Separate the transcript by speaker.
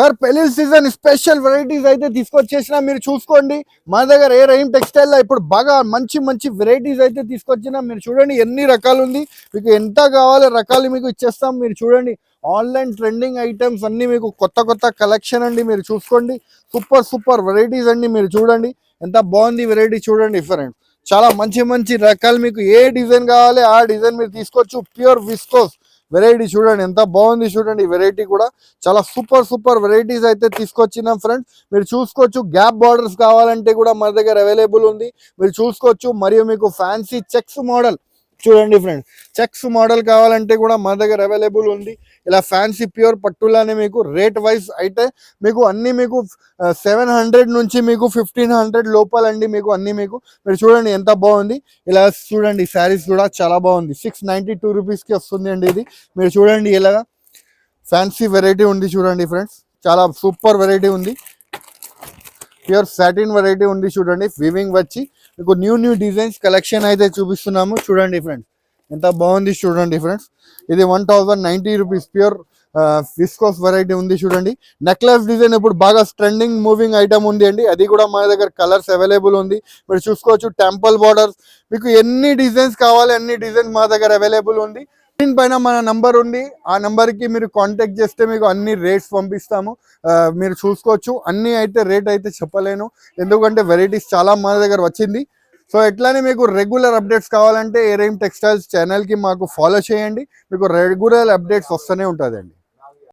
Speaker 1: Sir పెళ్లి season special varieties అయితే తీసుకొచ్చేసిన మీరు చూసుకోండి. మా దగ్గర ఏ రహీం టెక్స్టైల్లో ఇప్పుడు బాగా మంచి మంచి వెరైటీస్ అయితే తీసుకొచ్చిన మీరు చూడండి. ఎన్ని రకాలు ఉంది, మీకు ఎంత కావాలో రకాలు మీకు ఇచ్చేస్తాం. మీరు చూడండి, ఆన్లైన్ ట్రెండింగ్ ఐటమ్స్ అన్నీ మీకు కొత్త కొత్త కలెక్షన్ అండి. మీరు చూసుకోండి, సూపర్ సూపర్ వెరైటీస్ అండి. మీరు చూడండి ఎంత బాగుంది వెరైటీ, చూడండి డిఫరెంట్, చాలా మంచి మంచి రకాలు. మీకు ఏ డిజైన్ కావాలి ఆ డిజైన్ మీరు తీసుకోవచ్చు. ప్యూర్ విస్కోస్ వెరైటీ చూడండి ఎంత బాగుంది. చూడండి వెరైటీ కూడా చాలా సూపర్ సూపర్ వెరైటీస్ అయితే తీసుకొచ్చినాం ఫ్రెండ్స్. మీరు చూసుకోవచ్చు, గ్యాప్ బార్డర్స్ కావాలంటే కూడా మన దగ్గర అవైలబుల్ ఉంది. మీరు చూసుకోవచ్చు. మరియు మీకు ఫ్యాన్సీ చెక్స్ మోడల్ చూడండి ఫ్రెండ్స్, చెక్స్ మోడల్ కావాలంటే కూడా మన దగ్గర అవైలబుల్ ఉంది. ఇలా ఫ్యాన్సీ ప్యూర్ పట్టులానే మీకు రేట్ వైజ్ అయితే మీకు అన్ని మీకు 700 నుంచి మీకు 1500 లోపలండి. మీకు అన్ని మీకు మీరు చూడండి ఎంత బాగుంది. ఇలా చూడండి శారీస్ కూడా చాలా బాగుంది. 692 రూపీస్కి వస్తుంది అండి ఇది. మీరు చూడండి ఇలాగా ఫ్యాన్సీ వెరైటీ ఉంది చూడండి ఫ్రెండ్స్, చాలా సూపర్ వెరైటీ ఉంది. ప్యూర్ సాటిన్ వెరైటీ ఉంది చూడండి. వివింగ్ వచ్చి మీకు న్యూ డిజైన్స్ కలెక్షన్ అయితే చూపిస్తున్నాము. చూడండి ఫ్రెండ్స్ ఎంత బాగుంది. చూడండి ఫ్రెండ్స్, ఇది 1090 రూపీస్ ప్యూర్ విస్కోస్ వెరైటీ ఉంది. చూడండి నెక్లెస్ డిజైన్ ఇప్పుడు బాగా ట్రెండింగ్ మూవింగ్ ఐటమ్ ఉంది అండి. అది కూడా మా దగ్గర కలర్స్ అవైలబుల్ ఉంది. మీరు చూసుకోవచ్చు. టెంపుల్ బార్డర్స్ మీకు ఎన్ని డిజైన్స్ కావాలి అన్ని డిజైన్స్ మా దగ్గర అవైలబుల్ ఉంది. స్క్రీన్ పైన మన నంబర్ ఉంది, ఆ నంబర్కి మీరు కాంటాక్ట్ చేస్తే మీకు అన్ని రేట్స్ పంపిస్తాము. మీరు చూసుకోవచ్చు. అన్ని అయితే రేట్ అయితే చెప్పలేను, ఎందుకంటే వెరైటీస్ చాలా మన దగ్గర వచ్చింది. సో ఎట్లానే మీకు రెగ్యులర్ అప్డేట్స్ కావాలంటే ఏ రహీం టెక్స్టైల్స్ ఛానల్కి మాకు ఫాలో చేయండి. మీకు రెగ్యులర్ అప్డేట్స్ వస్తూనే ఉంటుందండి.